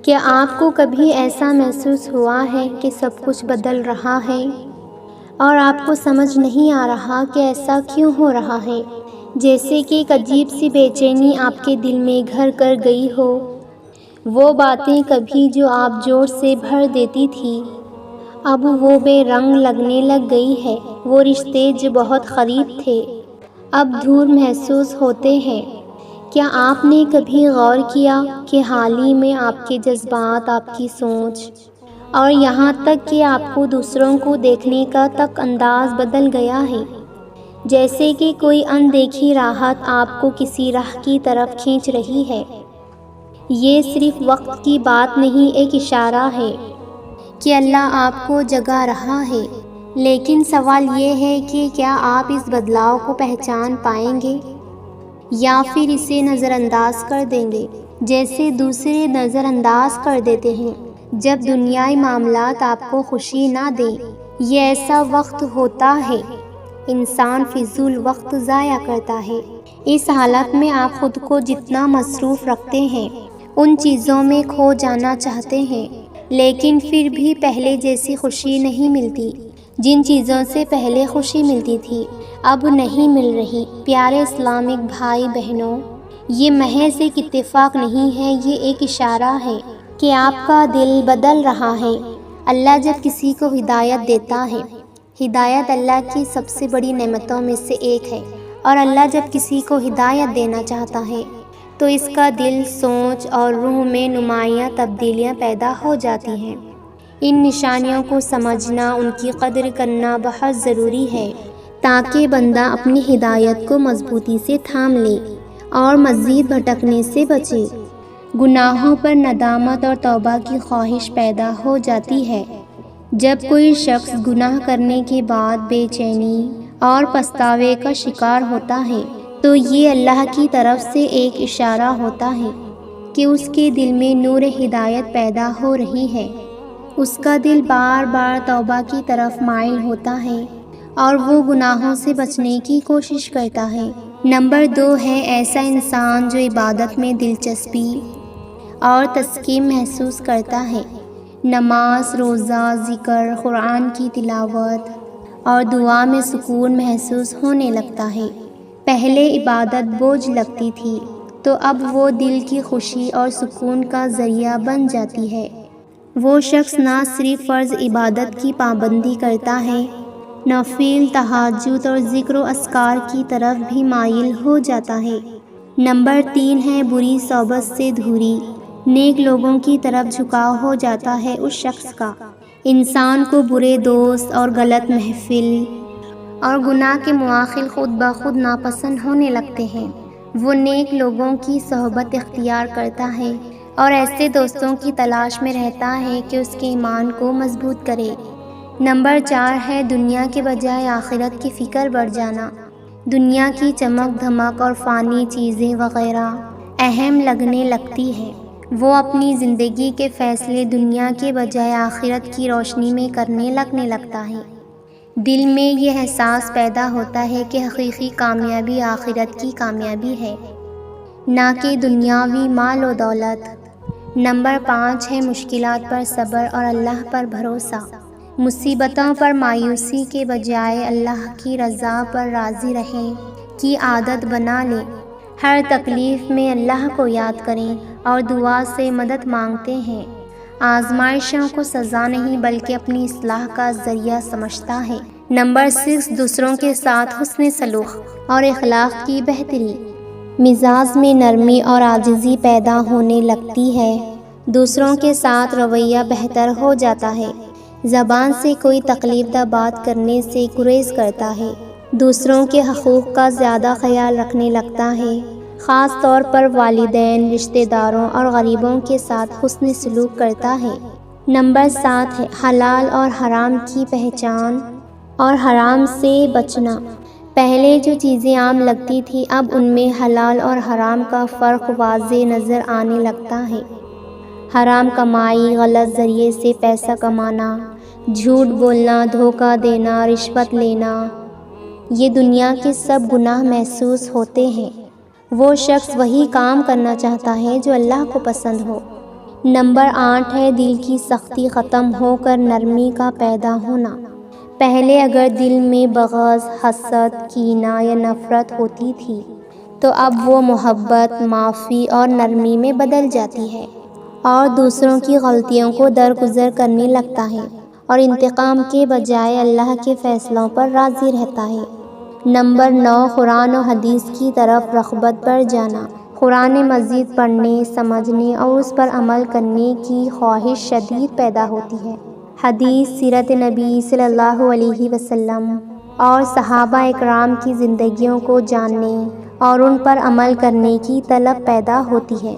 کیا آپ کو کبھی ایسا محسوس ہوا ہے کہ سب کچھ بدل رہا ہے اور آپ کو سمجھ نہیں آ رہا کہ ایسا کیوں ہو رہا ہے؟ جیسے کہ ایک عجیب سی بے چینی آپ کے دل میں گھر کر گئی ہو۔ وہ باتیں کبھی جو آپ جوش سے بھر دیتی تھی، اب وہ بے رنگ لگنے لگ گئی ہے۔ وہ رشتے جو بہت قریب تھے، اب دور محسوس ہوتے ہیں۔ کیا آپ نے کبھی غور کیا کہ حال ہی میں آپ کے جذبات، آپ کی سوچ اور یہاں تک کہ آپ کو دوسروں کو دیکھنے کا تک انداز بدل گیا ہے؟ جیسے کہ کوئی اندیکھی راہت آپ کو کسی راہ کی طرف کھینچ رہی ہے۔ یہ صرف وقت کی بات نہیں، ایک اشارہ ہے کہ اللہ آپ کو جگا رہا ہے۔ لیکن سوال یہ ہے کہ کیا آپ اس بدلاؤ کو پہچان پائیں گے یا پھر اسے نظر انداز کر دیں گے، جیسے دوسرے نظر انداز کر دیتے ہیں جب دنیائی معاملات آپ کو خوشی نہ دیں۔ یہ ایسا وقت ہوتا ہے انسان فضول وقت ضائع کرتا ہے۔ اس حالت میں آپ خود کو جتنا مصروف رکھتے ہیں، ان چیزوں میں کھو جانا چاہتے ہیں، لیکن پھر بھی پہلے جیسی خوشی نہیں ملتی۔ جن چیزوں سے پہلے خوشی ملتی تھی، اب نہیں مل رہی۔ پیارے اسلامک بھائی بہنوں، یہ محض ایک اتفاق نہیں ہے، یہ ایک اشارہ ہے کہ آپ کا دل بدل رہا ہے۔ اللہ جب کسی کو ہدایت دیتا ہے، ہدایت اللہ کی سب سے بڑی نعمتوں میں سے ایک ہے، اور اللہ جب کسی کو ہدایت دینا چاہتا ہے تو اس کا دل، سوچ اور روح میں نمایاں تبدیلیاں پیدا ہو جاتی ہیں۔ ان نشانیوں کو سمجھنا، ان کی قدر کرنا بہت ضروری ہے تاکہ بندہ اپنی ہدایت کو مضبوطی سے تھام لے اور مزید بھٹکنے سے بچے۔ گناہوں پر ندامت اور توبہ کی خواہش پیدا ہو جاتی ہے۔ جب کوئی شخص گناہ کرنے کے بعد بے چینی اور پچھتاوے کا شکار ہوتا ہے تو یہ اللہ کی طرف سے ایک اشارہ ہوتا ہے کہ اس کے دل میں نور ہدایت پیدا ہو رہی ہے۔ اس کا دل بار بار توبہ کی طرف مائل ہوتا ہے اور وہ گناہوں سے بچنے کی کوشش کرتا ہے۔ نمبر 2 ہے ایسا انسان جو عبادت میں دلچسپی اور تسکین محسوس کرتا ہے۔ نماز، روزہ، ذکر، قرآن کی تلاوت اور دعا میں سکون محسوس ہونے لگتا ہے۔ پہلے عبادت بوجھ لگتی تھی تو اب وہ دل کی خوشی اور سکون کا ذریعہ بن جاتی ہے۔ وہ شخص نہ صرف فرض عبادت کی پابندی کرتا ہے، نوافل، تہجد اور ذکر و اذکار کی طرف بھی مائل ہو جاتا ہے۔ نمبر 3 ہے بری صحبت سے دوری۔ نیک لوگوں کی طرف جھکاؤ ہو جاتا ہے اس شخص کا۔ انسان کو برے دوست اور غلط محفل اور گناہ کے مواقع خود بخود ناپسند ہونے لگتے ہیں۔ وہ نیک لوگوں کی صحبت اختیار کرتا ہے اور ایسے دوستوں کی تلاش میں رہتا ہے کہ اس کے ایمان کو مضبوط کرے۔ نمبر 4 ہے دنیا کے بجائے آخرت کی فکر بڑھ جانا۔ دنیا کی چمک دھمک اور فانی چیزیں وغیرہ اہم لگنے لگتی ہے۔ وہ اپنی زندگی کے فیصلے دنیا کے بجائے آخرت کی روشنی میں کرنے لگتا ہے۔ دل میں یہ احساس پیدا ہوتا ہے کہ حقیقی کامیابی آخرت کی کامیابی ہے، نہ کہ دنیاوی مال و دولت۔ نمبر 5 ہے مشکلات پر صبر اور اللہ پر بھروسہ۔ مصیبتوں پر مایوسی کے بجائے اللہ کی رضا پر راضی رہیں کی عادت بنا لیں۔ ہر تکلیف میں اللہ کو یاد کریں اور دعا سے مدد مانگتے ہیں۔ آزمائشوں کو سزا نہیں بلکہ اپنی اصلاح کا ذریعہ سمجھتا ہے۔ نمبر 6 دوسروں کے ساتھ حسن سلوک اور اخلاق کی بہتری۔ مزاج میں نرمی اور عاجزی پیدا ہونے لگتی ہے۔ دوسروں کے ساتھ رویہ بہتر ہو جاتا ہے۔ زبان سے کوئی تکلیف دہ بات کرنے سے گریز کرتا ہے۔ دوسروں کے حقوق کا زیادہ خیال رکھنے لگتا ہے، خاص طور پر والدین، رشتہ داروں اور غریبوں کے ساتھ حسن سلوک کرتا ہے۔ نمبر 7 ہے حلال اور حرام کی پہچان اور حرام سے بچنا۔ پہلے جو چیزیں عام لگتی تھیں اب ان میں حلال اور حرام کا فرق واضح نظر آنے لگتا ہے۔ حرام کمائی، غلط ذریعے سے پیسہ کمانا، جھوٹ بولنا، دھوکہ دینا، رشوت لینا، یہ دنیا کے سب گناہ محسوس ہوتے ہیں۔ وہ شخص وہی کام کرنا چاہتا ہے جو اللہ کو پسند ہو، نمبر 8 ہے دل کی سختی ختم ہو کر نرمی کا پیدا ہونا۔ پہلے اگر دل میں بغض، حسد، کینہ یا نفرت ہوتی تھی تو اب وہ محبت، معافی اور نرمی میں بدل جاتی ہے، اور دوسروں کی غلطیوں کو درگزر کرنے لگتا ہے اور انتقام کے بجائے اللہ کے فیصلوں پر راضی رہتا ہے۔ نمبر 9 قرآن و حدیث کی طرف رغبت بڑھ جانا۔ قرآن مجید پڑھنے، سمجھنے اور اس پر عمل کرنے کی خواہش شدید پیدا ہوتی ہے۔ حدیث، سیرت نبی صلی اللہ علیہ وسلم اور صحابہ اکرام کی زندگیوں کو جاننے اور ان پر عمل کرنے کی طلب پیدا ہوتی ہے۔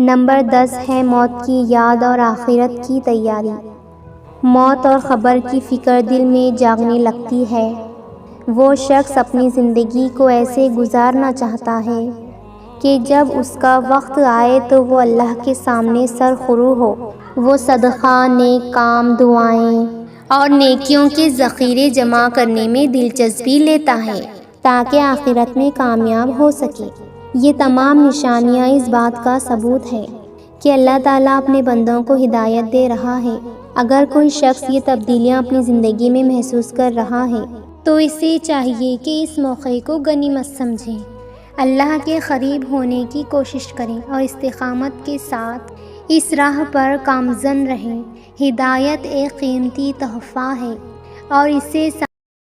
نمبر 10 ہے موت کی یاد اور آخرت کی تیاری۔ موت اور قبر کی فکر دل میں جاگنے لگتی ہے۔ وہ شخص اپنی زندگی کو ایسے گزارنا چاہتا ہے کہ جب اس کا وقت آئے تو وہ اللہ کے سامنے سرخرو ہو۔ وہ صدقہ، نیک کام، دعائیں اور نیکیوں کے ذخیرے جمع کرنے میں دلچسپی لیتا ہے تاکہ آخرت میں کامیاب ہو سکے۔ یہ تمام نشانیاں اس بات کا ثبوت ہے کہ اللہ تعالیٰ اپنے بندوں کو ہدایت دے رہا ہے۔ اگر کوئی شخص یہ تبدیلیاں اپنی زندگی میں محسوس کر رہا ہے تو اسے چاہیے کہ اس موقع کو غنیمت سمجھیں، اللہ کے قریب ہونے کی کوشش کریں اور استقامت کے ساتھ اس راہ پر گامزن رہیں۔ ہدایت ایک قیمتی تحفہ ہے اور اسے